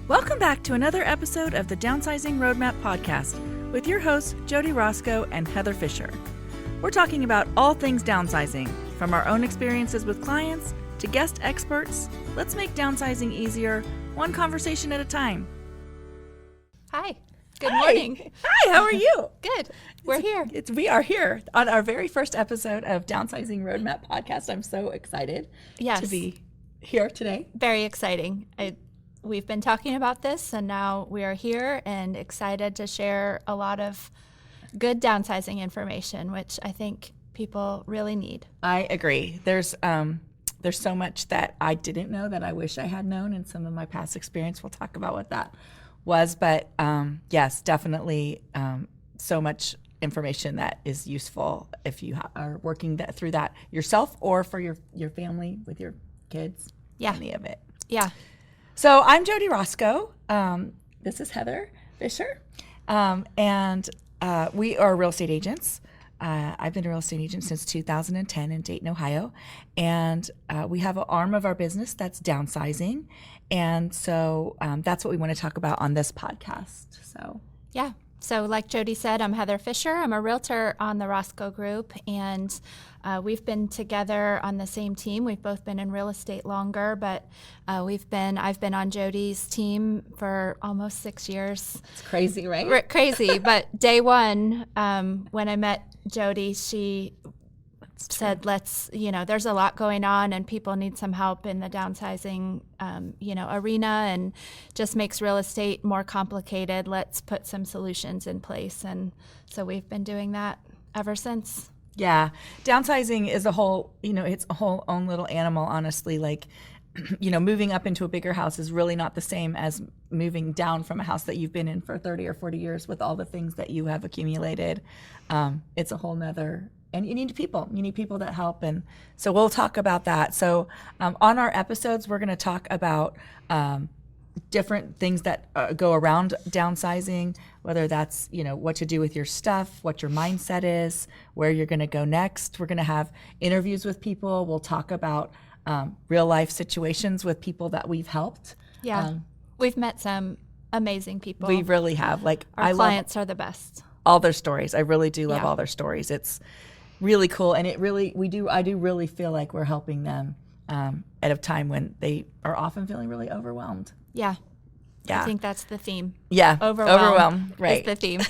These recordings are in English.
Welcome back to another episode of the Downsizing Roadmap podcast with your hosts, Jody Roscoe and Heather Fisher. We're talking about all things downsizing, from our own experiences with clients to guest experts. Let's make downsizing easier, one conversation at a time. Hi. Good morning. Hi, how are you? Good. We're here. We are here on our very first episode of Downsizing Roadmap podcast. I'm so excited to be here today. Very exciting. We've been talking about this, and now we are here and excited to share a lot of good downsizing information, which I think people really need. I agree. There's so much that I didn't know that I wish I had known in some of my past experience. We'll talk about what that was, but yes, definitely so much information that is useful if you are working through that yourself or for your family with your kids. Yeah. Any of it. Yeah. So I'm Jody Roscoe. This is Heather Fisher, and we are real estate agents. I've been a real estate agent since 2010 in Dayton, Ohio, and we have an arm of our business that's downsizing, and so that's what we want to talk about on this podcast. So like Jody said, I'm Heather Fisher. I'm a realtor on the Roscoe Group, and we've been together on the same team. We've both been in real estate longer, but I've been on Jody's team for almost 6 years. It's crazy, right? Crazy, but day one, when I met Jody, she said, there's a lot going on and people need some help in the downsizing, arena, and just makes real estate more complicated. Let's put some solutions in place. And so we've been doing that ever since. Yeah. Downsizing is it's a whole own little animal, honestly. Like, moving up into a bigger house is really not the same as moving down from a house that you've been in for 30 or 40 years with all the things that you have accumulated. It's a whole nother. And you need people that help. And so we'll talk about that. So on our episodes, we're going to talk about different things that go around downsizing, whether that's, what to do with your stuff, what your mindset is, where you're going to go next. We're going to have interviews with people. We'll talk about real life situations with people that we've helped. Yeah. We've met some amazing people. We really have. Our clients are the best. All their stories. I really do love all their stories. It's really cool, and I do really feel like we're helping them at a time when they are often feeling really overwhelmed. Yeah. I think that's the theme. Yeah, overwhelmed. Right, is the theme.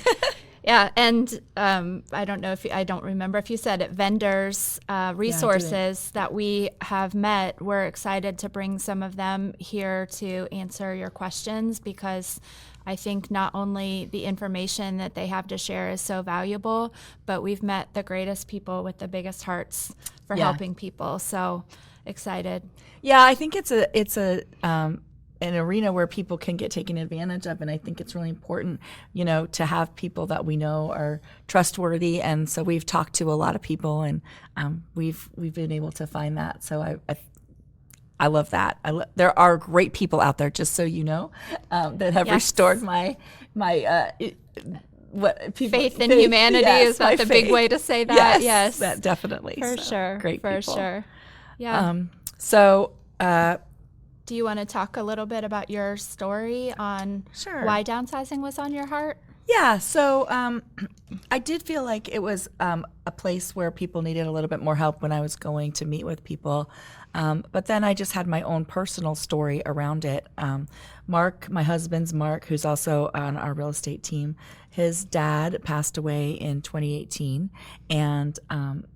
Yeah, and I don't remember if you said it. Vendors, resources that we have met. We're excited to bring some of them here to answer your questions, because I think not only the information that they have to share is so valuable, but we've met the greatest people with the biggest hearts for helping people. So excited. Yeah, I think it's an arena where people can get taken advantage of, and I think it's really important, to have people that we know are trustworthy. And so we've talked to a lot of people, and we've been able to find that. So I love that. There are great people out there, just so you know, that have restored my faith in humanity is not the big way to say that. Yes, that definitely for sure. Great for people. Sure. Yeah. Do you want to talk a little bit about your story on why downsizing was on your heart? Yeah, so I did feel like it was a place where people needed a little bit more help when I was going to meet with people. But then I just had my own personal story around it. Mark, my husband's Mark, who's also on our real estate team, his dad passed away in 2018. And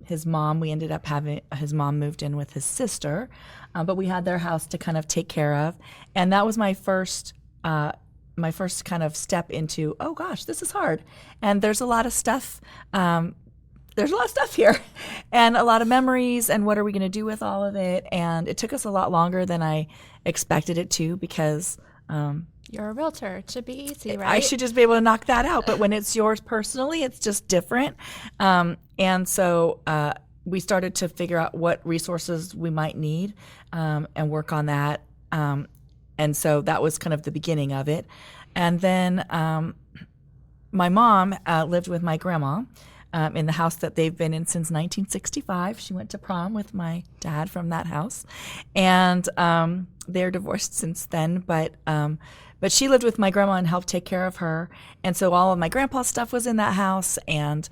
his mom, his mom moved in with his sister, but we had their house to kind of take care of. And that was my first kind of step into, oh gosh, this is hard. And there's a lot of stuff. There's a lot of stuff here and a lot of memories, and what are we going to do with all of it? And it took us a lot longer than I expected it to, because you're a realtor. It should be easy, right? I should just be able to knock that out. But when it's yours personally, it's just different. And so we started to figure out what resources we might need and work on that. And so that was kind of the beginning of it. And then my mom lived with my grandma in the house that they've been in since 1965. She went to prom with my dad from that house, and they're divorced since then. But she lived with my grandma and helped take care of her, and so all of my grandpa's stuff was in that house, and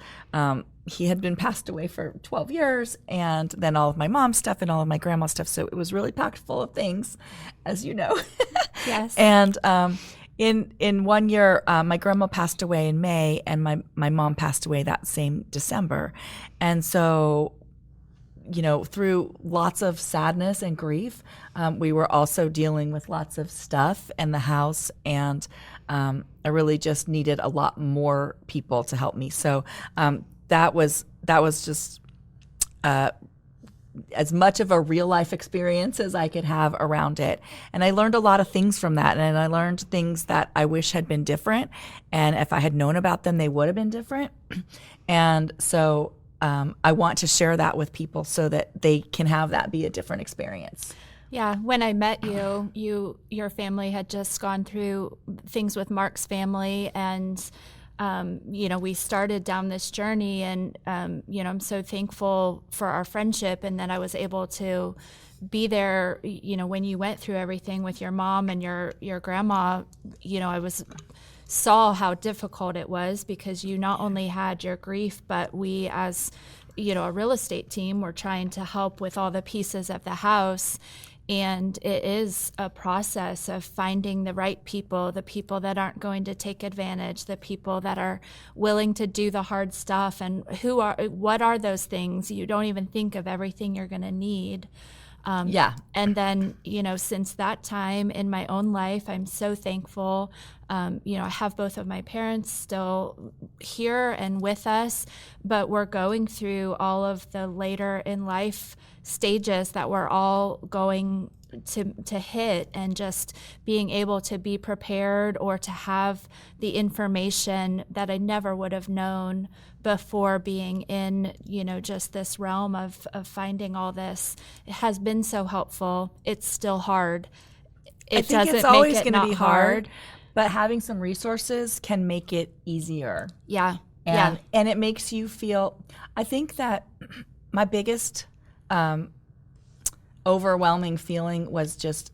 he had been passed away for 12 years, and then all of my mom's stuff and all of my grandma's stuff. So it was really packed full of things, as you know. Yes. And in 1 year, my grandma passed away in May, and my mom passed away that same December. And so, through lots of sadness and grief, we were also dealing with lots of stuff in the house, and I really just needed a lot more people to help me. So that was just as much of a real life experience as I could have around it. And I learned a lot of things from that. And I learned things that I wish had been different. And if I had known about them, they would have been different. And so I want to share that with people so that they can have that be a different experience. Yeah, when I met you, your family had just gone through things with Mark's family, and we started down this journey, and I'm so thankful for our friendship, and that I was able to be there. When you went through everything with your mom and your grandma, I saw how difficult it was, because you not only had your grief, but we as a real estate team were trying to help with all the pieces of the house. And it is a process of finding the right people, the people that aren't going to take advantage, the people that are willing to do the hard stuff. And what are those things? You don't even think of everything you're going to need. And then, since that time in my own life, I'm so thankful. I have both of my parents still here and with us, but we're going through all of the later in life stages that we're all going to hit, and just being able to be prepared or to have the information that I never would have known before being in, just this realm of finding all this. It has been so helpful. It's still hard. I think it's always going to be hard, but having some resources can make it easier. Yeah. And it makes you feel, I think that my biggest overwhelming feeling was just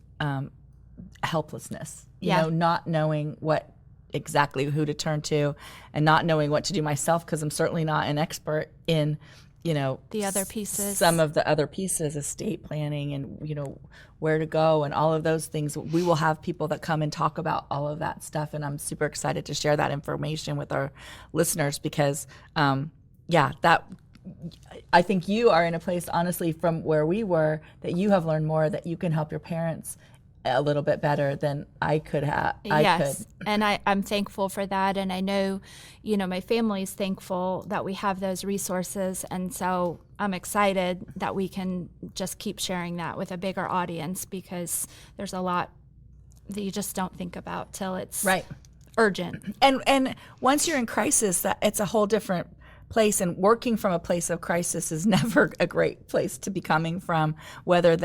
helplessness, not knowing who to turn to, and not knowing what to do myself, because I'm certainly not an expert in, the other pieces, some of the other pieces, estate planning, and, where to go and all of those things. We will have people that come and talk about all of that stuff. And I'm super excited to share that information with our listeners, because, I think you are in a place, honestly, from where we were, that you have learned more, that you can help your parents a little bit better than I could have. Yes, and I'm thankful for that. And I know, my family's thankful that we have those resources. And so I'm excited that we can just keep sharing that with a bigger audience, because there's a lot that you just don't think about till it's urgent. And once you're in crisis, that it's a whole different place, and working from a place of crisis is never a great place to be coming from, whether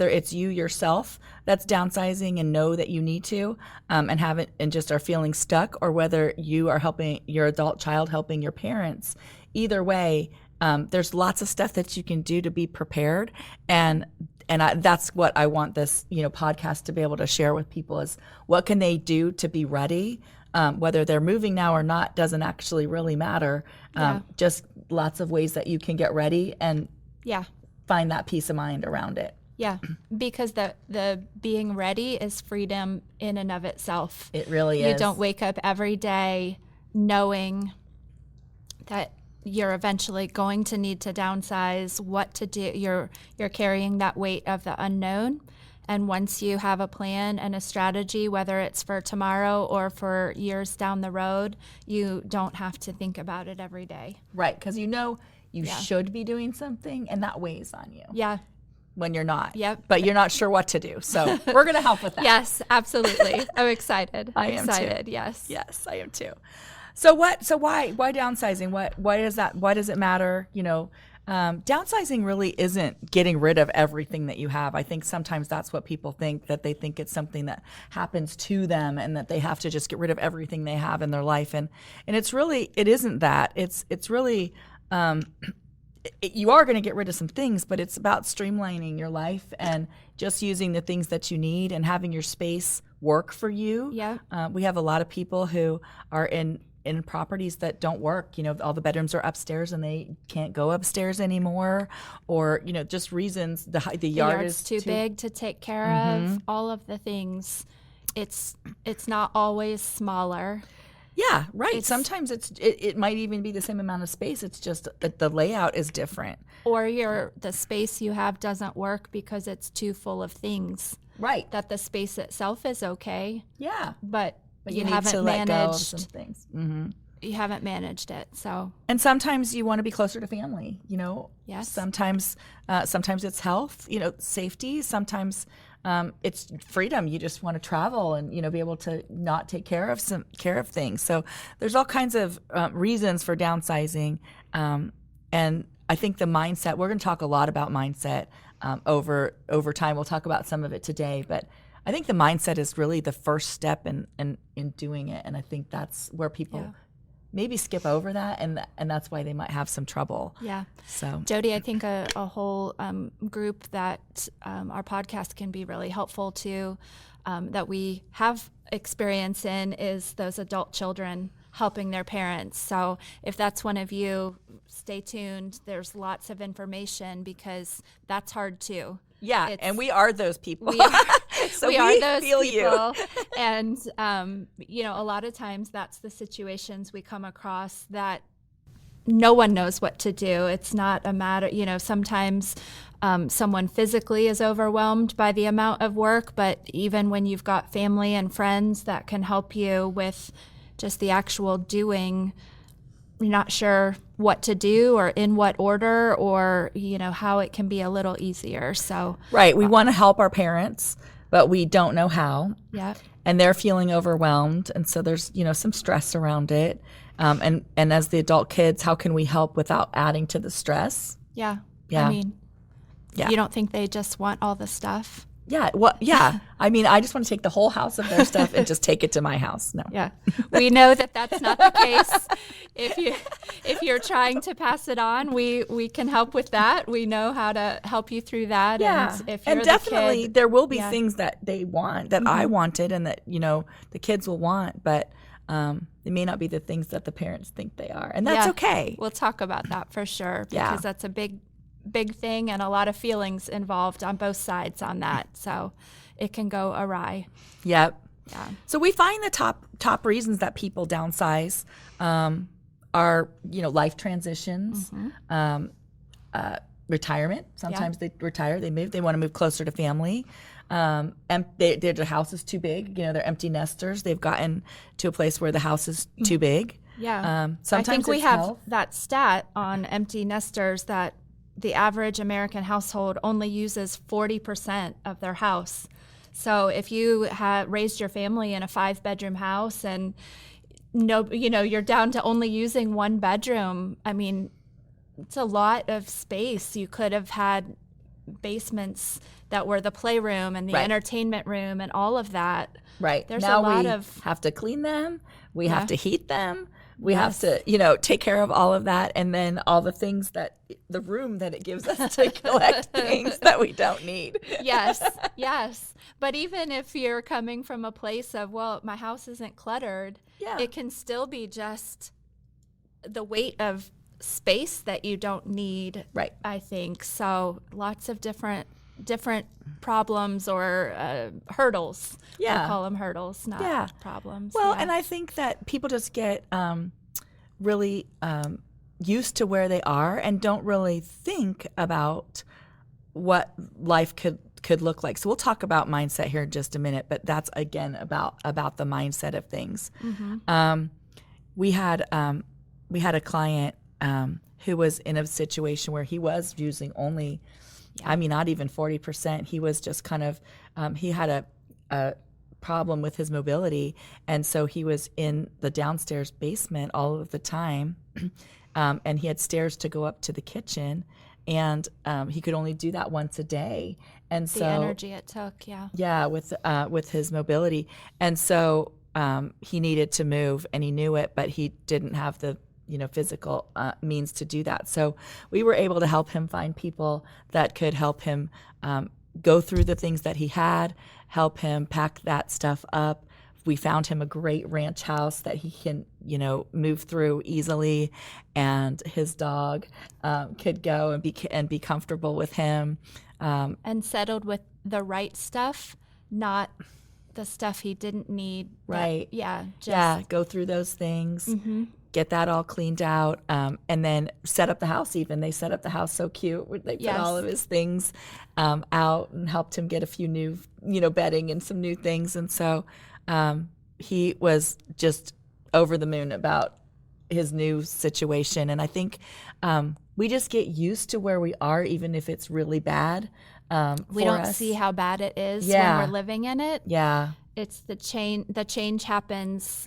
it's you yourself that's downsizing and know that you need to, and haven't, and just are feeling stuck, or whether you are helping your adult child, helping your parents. Either way, there's lots of stuff that you can do to be prepared, and that's what I want this podcast to be able to share with people, is what can they do to be ready. Whether they're moving now or not doesn't actually really matter. Just lots of ways that you can get ready and find that peace of mind around it. Yeah, because the being ready is freedom in and of itself. It really is. You don't wake up every day knowing that you're eventually going to need to downsize, what to do. You're carrying that weight of the unknown. And once you have a plan and a strategy, whether it's for tomorrow or for years down the road, you don't have to think about it every day. Right, because you should be doing something, and that weighs on you. Yeah. When you're not. Yep. But you're not sure what to do. So we're going to help with that. Yes, absolutely. I'm excited. I am excited, too. Yes. Yes, I am too. So why downsizing? Why is that? Why does it matter? Downsizing really isn't getting rid of everything that you have. I think sometimes that's what people think, that they think it's something that happens to them and that they have to just get rid of everything they have in their life. And it isn't that. It's really you are going to get rid of some things, but it's about streamlining your life and just using the things that you need and having your space work for you. Yeah. We have a lot of people who are in properties that don't work. All the bedrooms are upstairs and they can't go upstairs anymore, or just reasons the yard Yard's is too big to take care of. All of the things. It's not always smaller. Yeah, right. Sometimes it might even be the same amount of space. It's just that the layout is different. Or the space you have doesn't work because it's too full of things. Right. That the space itself is okay. Yeah. But you need haven't to managed let go of some things. Mm-hmm. You haven't managed it. So And sometimes you want to be closer to family. Yes. Sometimes it's health. Safety. Sometimes it's freedom. You just want to travel and be able to not take care of things. So there's all kinds of reasons for downsizing, and I think the mindset. We're going to talk a lot about mindset over time. We'll talk about some of it today, but I think the mindset is really the first step in doing it, and I think that's where people maybe skip over that, and that's why they might have some trouble. Yeah. So Jody, I think a whole group that our podcast can be really helpful to, that we have experience in, is those adult children helping their parents. So if that's one of you, stay tuned. There's lots of information because that's hard too. Yeah, and we are those people. We are, so we are those feel people. You. And, a lot of times that's the situations we come across that no one knows what to do. It's not a matter, sometimes someone physically is overwhelmed by the amount of work, but even when you've got family and friends that can help you with just the actual doing, you're not sure what to do or in what order or, how it can be a little easier. So right. We want to help our parents, but we don't know how. Yeah. And they're feeling overwhelmed. And so there's, some stress around it. And as the adult kids, how can we help without adding to the stress? Yeah. Yeah. You don't think they just want all the stuff? Yeah. Well, yeah. I just want to take the whole house of their stuff and just take it to my house. No. Yeah. We know that that's not the case. If you're trying to pass it on, we can help with that. We know how to help you through that. Yeah. And if you're definitely the kid, there will be things that they want that I wanted and that, the kids will want, but it may not be the things that the parents think they are. And that's okay. We'll talk about that for sure because that's a big thing and a lot of feelings involved on both sides on that. So it can go awry. Yep. Yeah. So we find the top reasons that people downsize are, life transitions, retirement. Sometimes they retire, they move, they want to move closer to family. And their house is too big. They're empty nesters. They've gotten to a place where the house is too big. Yeah. Sometimes I think we it's have health. that stat on empty nesters that the average American household only uses 40% of their house. So if you have raised your family in a 5-bedroom house and you're down to only using 1 bedroom, it's a lot of space. You could have had basements that were the playroom and the entertainment room and all of that. Right. There's now a lot we of have to clean them. We have to heat them. We have to, take care of all of that. And then all the things the room that it gives us to collect things that we don't need. Yes. But even if you're coming from a place of, well, my house isn't cluttered, it can still be just the weight of space that you don't need. Right. I think. So lots of different problems or hurdles. Yeah. We'll call them hurdles, not problems. Well, and I think that people just get really used to where they are and don't really think about what life could look like. So we'll talk about mindset here in just a minute, but that's again about the mindset of things. Mm-hmm. We had a client who was in a situation where he was using only, not even 40%. He was just kind of, he had a problem with his mobility, and so he was in the downstairs basement all of the time, and he had stairs to go up to the kitchen, and he could only do that once a day. And the energy it took, with his mobility, and so he needed to move, and he knew it, but he didn't have the physical means to do that. So we were able to help him find people that could help him go through the things that he had, help him pack that stuff up. We found him a great ranch house that he can, move through easily, and his dog could go and be comfortable with him. And settled with the right stuff, not the stuff he didn't need. Right. Go through those things, get that all cleaned out, and then set up the house even. They set up the house so cute. They put all of his things out and helped him get a few new, bedding and some new things. And so he was just over the moon about his new situation. And I think we just get used to where we are, even if it's really bad. We don't see how bad it is when we're living in it. Yeah. It's the change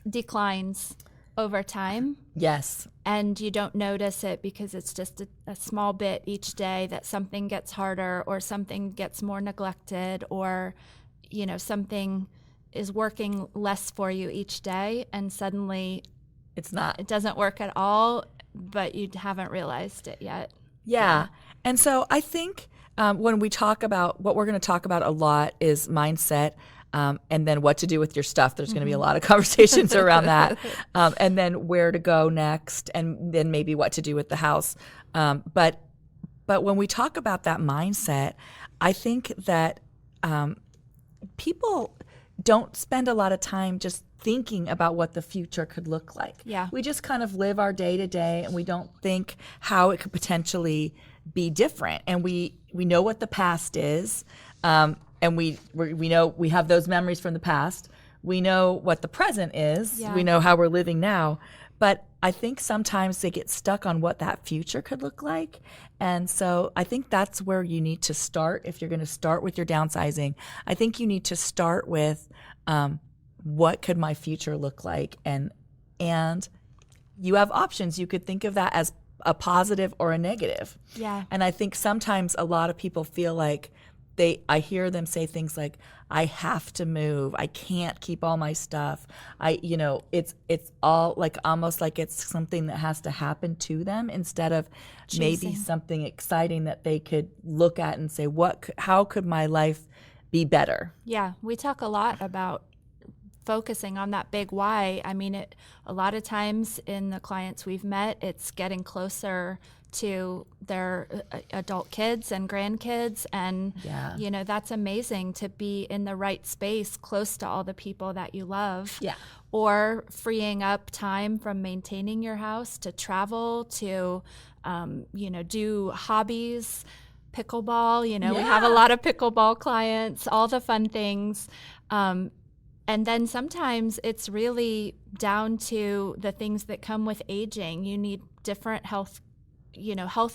declines over time. Yes. And you don't notice it because it's just a small bit each day that something gets harder or something gets more neglected or, something is working less for you each day, and suddenly it doesn't work at all, but you haven't realized it yet. Yeah. And so I think when we talk about what we're going to talk about a lot is mindset, and then what to do with your stuff. There's going to be a lot of conversations around that, and then where to go next, and then maybe what to do with the house. But when we talk about that mindset, I think that people don't spend a lot of time just thinking about what the future could look like. Yeah. We just kind of live our day to day, and we don't think how it could potentially be different. And we know what the past is, and we know we have those memories from the past. We know what the present is. Yeah. We know how we're living now. But I think sometimes they get stuck on what that future could look like. And so I think that's where you need to start if you're going to start with your downsizing. I think you need to start with what could my future look like? And you have options. You could think of that as a positive or a negative. Yeah. And I think sometimes a lot of people feel like I hear them say things like, I have to move. I can't keep all my stuff. It's all like almost like it's something that has to happen to them instead of maybe something exciting that they could look at and say, how could my life be better? Yeah. We talk a lot about focusing on that big why. I mean, a lot of times in the clients we've met, it's getting closer to their adult kids and grandkids, and that's amazing to be in the right space close to all the people that you love. Yeah. Or freeing up time from maintaining your house to travel, to do hobbies, pickleball. We have a lot of pickleball clients, all the fun things. And then sometimes it's really down to the things that come with aging. You need different health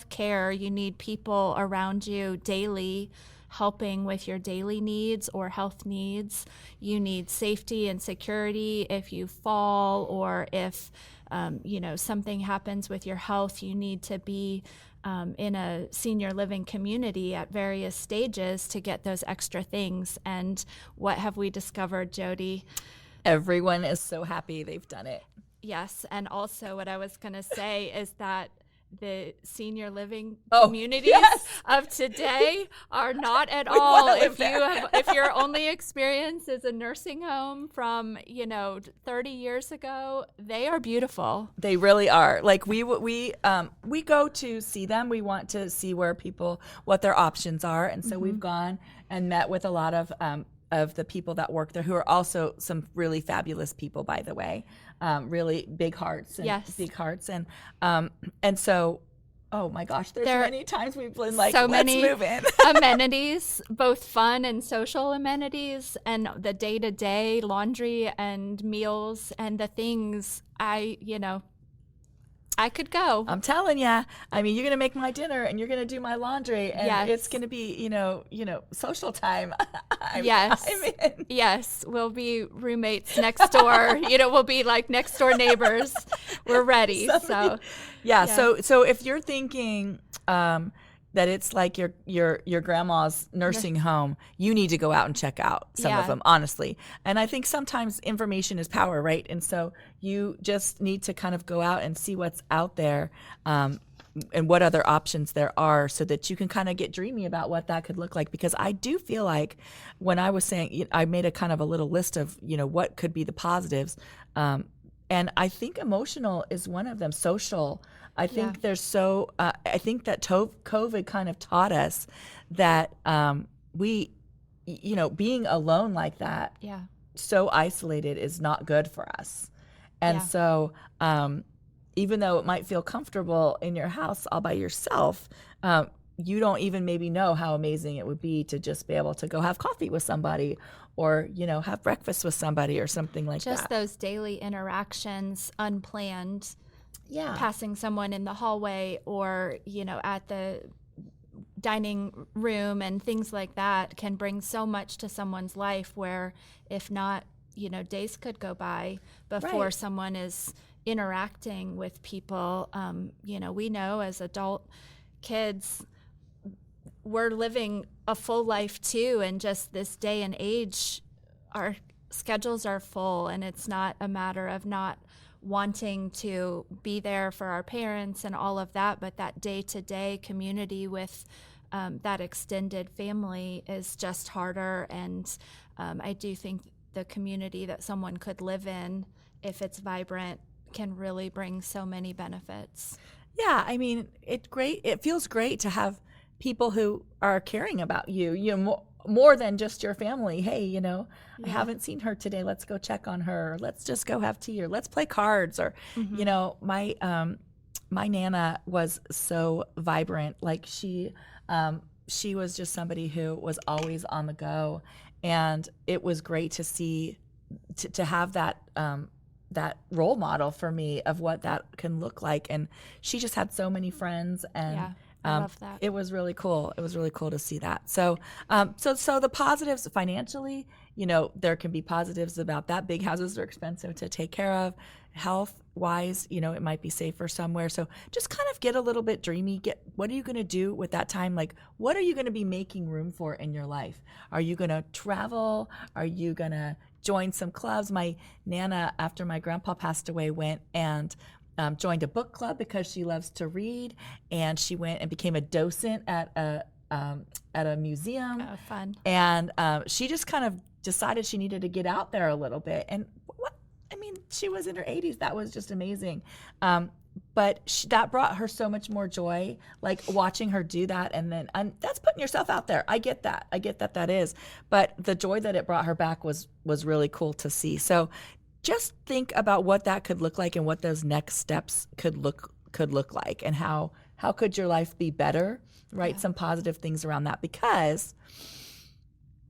care. You need people around you daily helping with your daily needs or health needs. You need safety and security if you fall, or if something happens with your health. You need to be in a senior living community at various stages to get those extra things. And what have we discovered, Jody? Everyone is so happy they've done it. Yes. And also what I was going to say is that the senior living Oh, communities yes. of today are not at We all. wanna live If your only experience is a nursing home from 30 years ago, they are beautiful. They really are. Like we go to see them. We want to see what their options are, and so we've gone and met with a lot of the people that work there, who are also some really fabulous people, by the way. Really big hearts. And Yes. Big hearts. And so, oh my gosh, there's many times we've been like, so let's many move in. amenities, both fun and social amenities, and the day-to-day laundry and meals and the things I could go. I'm telling you. I mean, you're going to make my dinner and you're going to do my laundry, and it's going to be, social time. Yes. I'm in. Yes. We'll be roommates next door. We'll be like next door neighbors. We're ready. So So if you're thinking, that it's like your grandma's nursing home. You need to go out and check out some of Yeah. them, honestly. And I think sometimes information is power, right? And so you just need to kind of go out and see what's out there, and what other options there are, so that you can kind of get dreamy about what that could look like. Because I do feel like, when I was saying, I made a kind of a little list of, what could be the positives. And I think emotional is one of them. Social. I think I think that COVID kind of taught us that, being alone like that, Yeah. so isolated, is not good for us. And Yeah. so, even though it might feel comfortable in your house all by yourself, you don't even maybe know how amazing it would be to just be able to go have coffee with somebody, or, have breakfast with somebody or something like Just that. those daily interactions, unplanned, Yeah. passing someone in the hallway, or, at the dining room, and things like that can bring so much to someone's life, where if not, days could go by before Right. someone is interacting with people. We know as adult kids, we're living a full life too, and just this day and age, our schedules are full, and it's not a matter of not wanting to be there for our parents and all of that, but that day-to-day community with that extended family is just harder. And I do think the community that someone could live in, if it's vibrant, can really bring so many benefits. Yeah, I mean, it feels great to have people who are caring about you, more than just your family. Hey, I haven't seen her today. Let's go check on her. Let's just go have tea, or let's play cards. Or, my Nana was so vibrant. Like, she was just somebody who was always on the go, and it was great to see, to have that role model for me of what that can look like. And she just had so many friends, and Yeah, I love that. it was really cool. It was really cool to see that. So, so the positives financially, there can be positives about that. Big houses are expensive to take care of. Health wise, it might be safer somewhere. So just kind of get a little bit dreamy. What are you going to do with that time? Like, what are you going to be making room for in your life? Are you going to travel? Are you going to join some clubs? My Nana, after my grandpa passed away, went and joined a book club because she loves to read, and she went and became a docent at a museum. Oh, fun. And she just kind of decided she needed to get out there a little bit. And she was in her 80s. That was just amazing. But that brought her so much more joy, like watching her do that. And then that's putting yourself out there. I get that is. But the joy that it brought her back was really cool to see. So just think about what that could look like, and what those next steps could look like, and how could your life be better. Write some positive things around that, because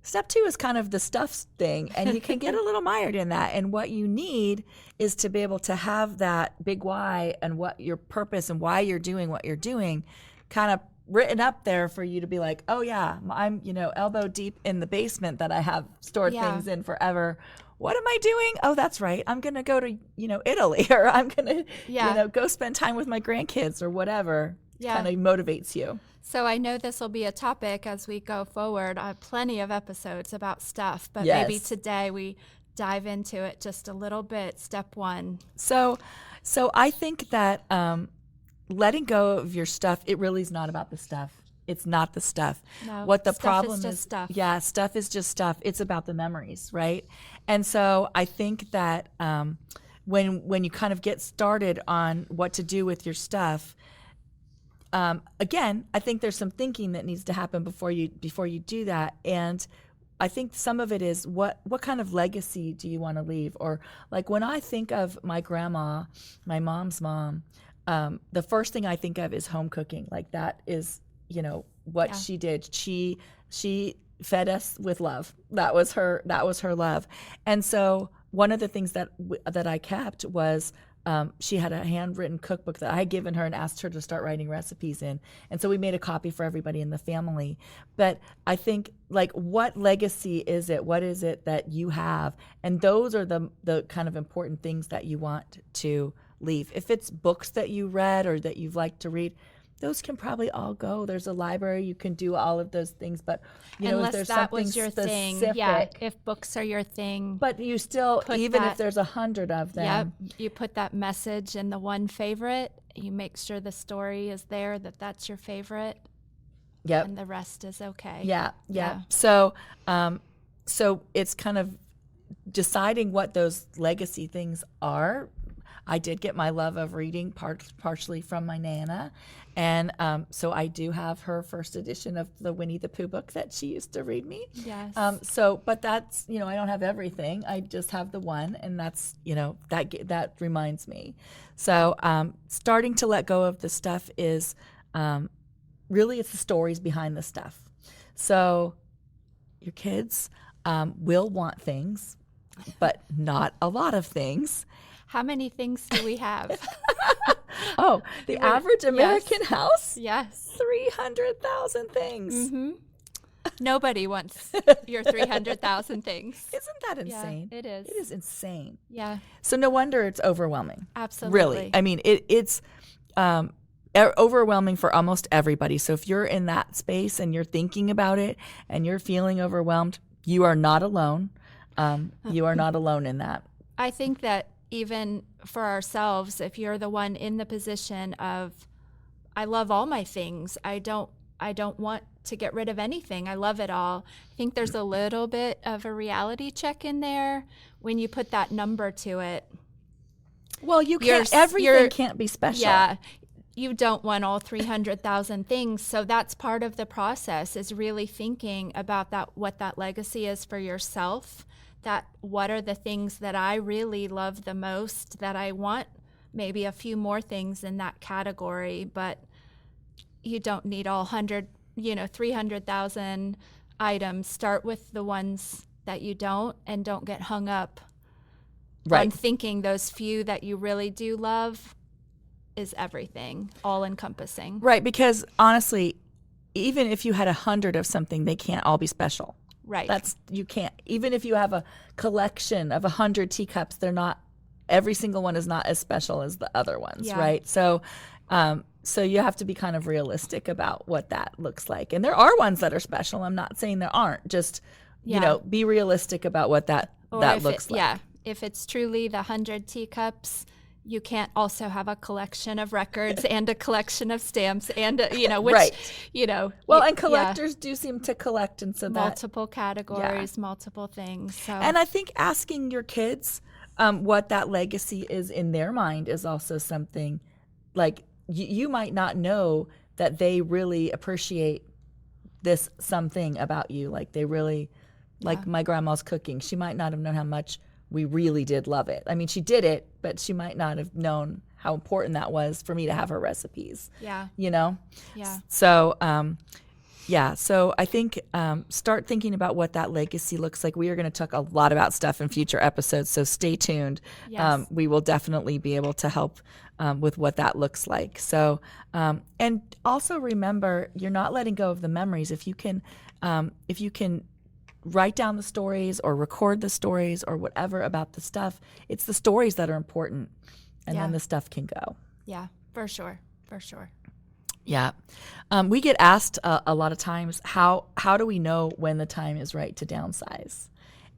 step 2 is kind of the stuff thing, and you can get a little mired in that. And what you need is to be able to have that big why, and what your purpose and why you're doing what you're doing kind of written up there for you to be like, oh yeah, I'm, elbow deep in the basement that I have stored things in forever. What am I doing? Oh, that's right. I'm going to go to, Italy, or I'm going to, go spend time with my grandkids, or whatever. Kind of motivates you. So I know this will be a topic as we go forward. I have plenty of episodes about stuff, but Yes. maybe today we dive into it just a little bit. Step 1. So I think that letting go of your stuff, it really is not about the stuff. It's not the stuff. No, What the stuff problem is just stuff. Yeah, stuff is just stuff. It's about the memories, right? And so I think that when you kind of get started on what to do with your stuff, again, I think there's some thinking that needs to happen before you do that. And I think some of it is what kind of legacy do you want to leave? Or like, when I think of my grandma, my mom's mom, the first thing I think of is home cooking. Like, that is, what she did. She fed us with love. That was her love. And so one of the things that I kept was, she had a handwritten cookbook that I had given her and asked her to start writing recipes in. And so we made a copy for everybody in the family. But I think, like, what legacy is it? What is it that you have? And those are the kind of important things that you want to leave. If it's books that you read or that you've liked to read, those can probably all go. There's a library, you can do all of those things, but if Unless there's that something was your specific, thing. Yeah, if books are your thing. but you still, Put even that- if there's 100 of them, Yep, you put that message in the one favorite. You make sure the story is there, that's your favorite, yep, and the rest is okay. yeah. Yeah. So, so it's kind of deciding what those legacy things are. I did get my love of reading partially from my Nana. And so I do have her first edition of the Winnie the Pooh book that she used to read me. Yes. But that's, I don't have everything. I just have the one, and that's, that reminds me. So starting to let go of the stuff is really, it's the stories behind the stuff. So your kids will want things, but not a lot of things. How many things do we have? Oh, the average American house? Yes. 300,000 things. Mm-hmm. Nobody wants your 300,000 things. Isn't that insane? Yeah, it is. It is insane. Yeah. So no wonder it's overwhelming. Absolutely. Really. I mean, it's overwhelming for almost everybody. So if you're in that space and you're thinking about it and you're feeling overwhelmed, you are not alone. You are not alone in that. I think that even for ourselves, if you're the one in the position of, I love all my things, I don't want to get rid of anything, I love it all, I think there's a little bit of a reality check in there when you put that number to it. Well, everything can't be special. Yeah, you don't want all 300,000 things. So that's part of the process, is really thinking about what that legacy is for yourself. That what are the things that I really love the most, that I want maybe a few more things in that category, but you don't need all 300,000 items. Start with the ones that you don't, and don't get hung up on thinking those few that you really do love is everything, all encompassing. Right, because honestly, even if you had 100 of something, they can't all be special. Right. You can't, even if you have a collection of 100 teacups, every single one is not as special as the other ones, right? So, so you have to be kind of realistic about what that looks like. And there are ones that are special. I'm not saying there aren't. Just, be realistic about what that looks like. Yeah. If it's truly the 100 teacups, you can't also have a collection of records and a collection of stamps and, Well, and collectors do seem to collect. And so multiple categories, multiple things. So. And I think asking your kids what that legacy is in their mind is also something, like you might not know that they really appreciate this something about you. Like they really, like my grandma's cooking. She might not have known how much we really did love it. I mean, she did it, but she might not have known how important that was for me to have her recipes. Yeah. Yeah. So, so I think start thinking about what that legacy looks like. We are going to talk a lot about stuff in future episodes, so stay tuned. Yes. We will definitely be able to help with what that looks like. So, and also remember, you're not letting go of the memories. If you can write down the stories or record the stories or whatever about the stuff, it's the stories that are important, and then the stuff can go. Yeah, for sure. For sure. Yeah. We get asked a lot of times, how do we know when the time is right to downsize?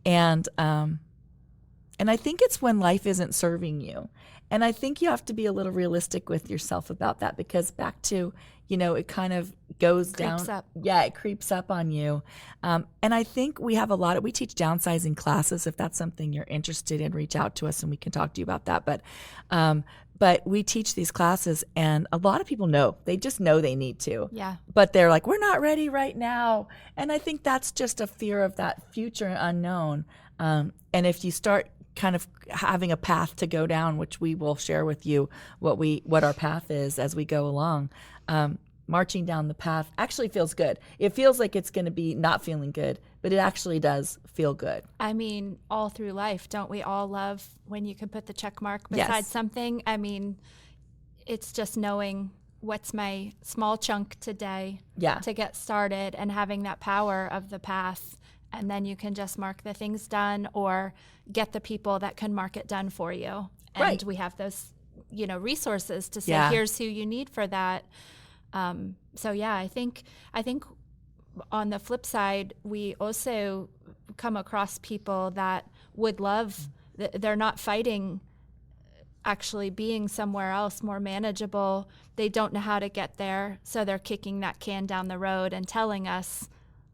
And I think it's when life isn't serving you. And I think you have to be a little realistic with yourself about that, because back to, it kind of goes Creeps down. up. Yeah, it creeps up on you. And I think we have we teach downsizing classes. If that's something you're interested in, reach out to us and we can talk to you about that. But we teach these classes, and a lot of people know. They just know they need to. Yeah. But they're like, we're not ready right now. And I think that's just a fear of that future unknown. And if you start kind of having a path to go down, which we will share with you what our path is as we go along, marching down the path actually feels good. It feels like it's going to be not feeling good, but it actually does feel good. I mean, all through life, don't we all love when you can put the check mark beside something? I mean, it's just knowing what's my small chunk today to get started, and having that power of the path. And then you can just mark the things done, or get the people that can mark it done for you. And we have those, resources to say, here's who you need for that. So yeah, I think on the flip side, we also come across people that would love, they're not fighting actually being somewhere else more manageable. They don't know how to get there, so they're kicking that can down the road and telling us,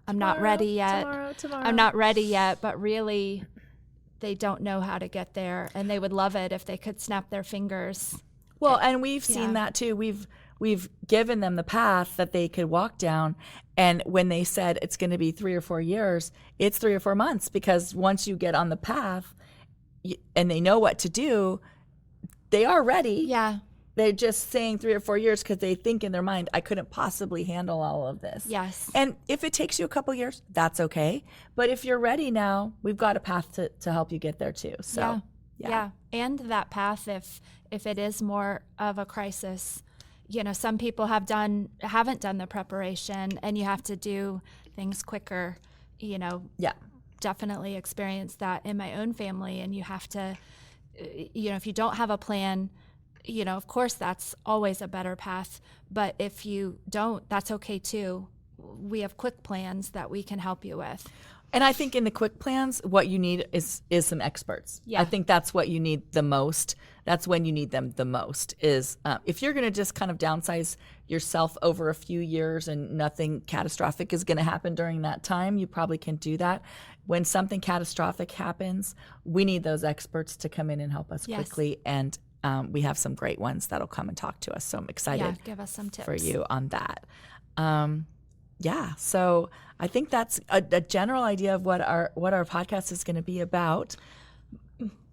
I'm not ready yet. Tomorrow. I'm not ready yet, but really they don't know how to get there, and they would love it if they could snap their fingers. Well, and we've seen that too. We've given them the path that they could walk down, and when they said it's going to be 3 or 4 years, it's 3 or 4 months, because once you get on the path and they know what to do, they are ready. Yeah. They're just saying 3 or 4 years because they think in their mind, I couldn't possibly handle all of this. Yes. And if it takes you a couple years, that's okay. But if you're ready now, we've got a path to help you get there too. So yeah. And that path, if it is more of a crisis, some people haven't done the preparation, and you have to do things quicker. Definitely experienced that in my own family, and you have to, if you don't have a plan, of course that's always a better path. But if you don't, that's okay too. We have quick plans that we can help you with. And I think in the quick plans, what you need is some experts. Yeah. I think that's what you need the most. That's when you need them the most, is if you're going to just kind of downsize yourself over a few years and nothing catastrophic is going to happen during that time, you probably can do that. When something catastrophic happens, we need those experts to come in and help us quickly. And we have some great ones that'll come and talk to us. So I'm excited give us some tips for you on that. So I think that's a general idea of what our podcast is going to be about.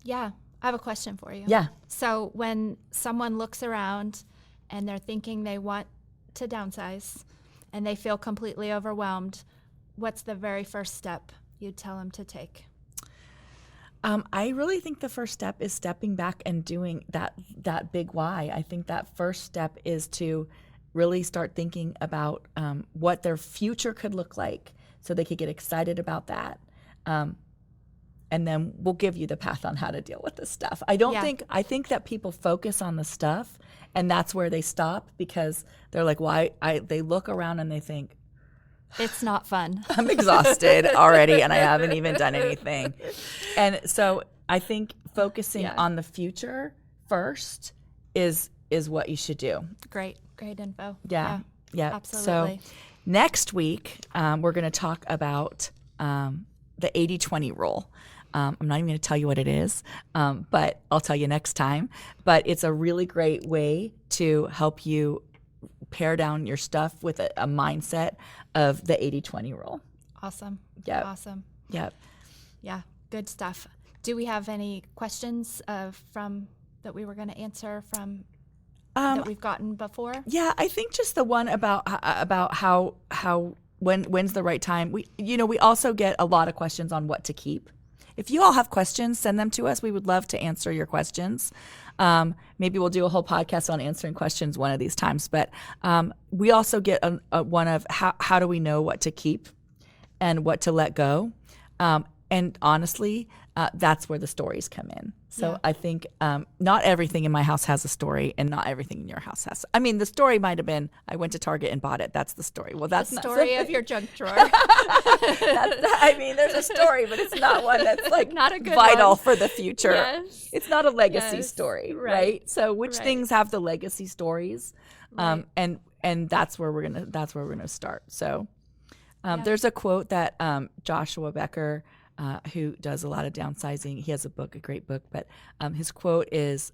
Yeah, I have a question for you. Yeah. So when someone looks around and they're thinking they want to downsize and they feel completely overwhelmed, what's the very first step you'd tell them to take? I really think the first step is stepping back and doing that big why. I think that first step is to really start thinking about what their future could look like, so they could get excited about that. And then we'll give you the path on how to deal with this stuff. I think that people focus on the stuff, and that's where they stop, because they're like, they look around and they think, it's not fun. I'm exhausted already and I haven't even done anything. And so I think focusing on the future first is what you should do. Great info. Yeah. Absolutely. So next week, we're going to talk about the 80-20 rule. I'm not even going to tell you what it is, but I'll tell you next time. But it's a really great way to help you pare down your stuff with a mindset of the 80-20 rule. Awesome. Yep. Awesome. Yep. Yeah, good stuff. Do we have any questions from that we were going to answer from that we've gotten before? Yeah, I think just the one about how when's the right time. We also get a lot of questions on what to keep. If you all have questions, send them to us. We would love to answer your questions. Maybe we'll do a whole podcast on answering questions one of these times. But we also get one of how do we know what to keep and what to let go. And honestly, that's where the stories come in. So I think not everything in my house has a story, and not everything in your house has. I mean, the story might have been, I went to Target and bought it. That's the story. Well, that's the story of your junk drawer. There's a story, but it's not one that's like not a good vital one for the future. Yes. It's not a legacy story, right? So which Right. things have the legacy stories? Right. And that's where we're gonna start. So there's a quote that Joshua Becker, who does a lot of downsizing, he has a great book, but his quote is,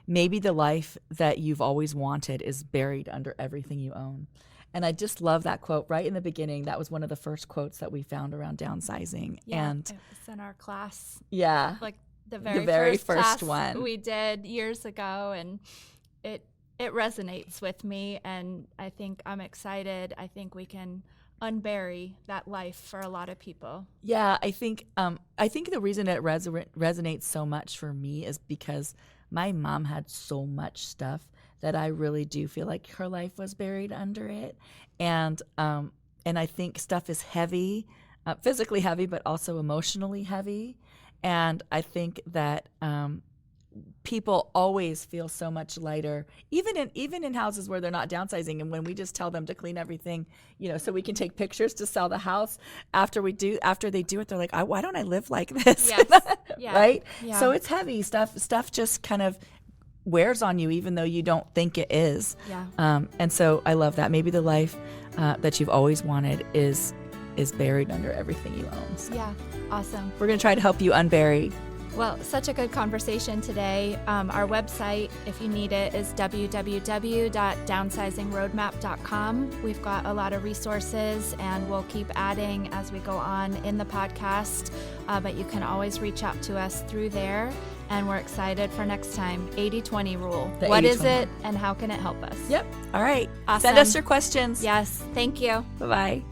maybe the life that you've always wanted is buried under everything you own. And I just love that quote right in the beginning. That was one of the first quotes that we found around downsizing. Yeah, and it was in our class. Yeah. Like the very very first first one. we did years ago, and it resonates with me, and I think I'm excited. I think we can unbury that life for a lot of people. Yeah, I think the reason it resonates so much for me is because my mom had so much stuff that I really do feel like her life was buried under it, and I think stuff is heavy, physically heavy, but also emotionally heavy, and I think that people always feel so much lighter, even in houses where they're not downsizing. And when we just tell them to clean everything, so we can take pictures to sell the house after they do it, they're like, why don't I live like this? Yes. Yeah. Right? Yeah. So it's heavy stuff just kind of wears on you, even though you don't think it is. Yeah. And so I love that. Maybe the life that you've always wanted is buried under everything you own. So Yeah. Awesome. we're going to try to help you unbury. Well, such a good conversation today. Our website, if you need it, is www.downsizingroadmap.com. We've got a lot of resources, and we'll keep adding as we go on in the podcast. But you can always reach out to us through there. And we're excited for next time. 80-20 rule. The What 80-20. is it, and how can it help us? Yep. All right. Awesome. Send us your questions. Yes. Thank you. Bye-bye.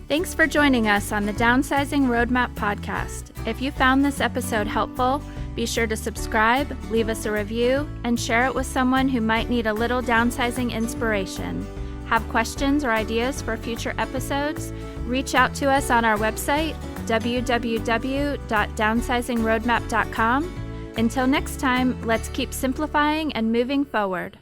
Thanks for joining us on the Downsizing Roadmap podcast. If you found this episode helpful, be sure to subscribe, leave us a review, and share it with someone who might need a little downsizing inspiration. Have questions or ideas for future episodes? Reach out to us on our website, www.downsizingroadmap.com. Until next time, let's keep simplifying and moving forward.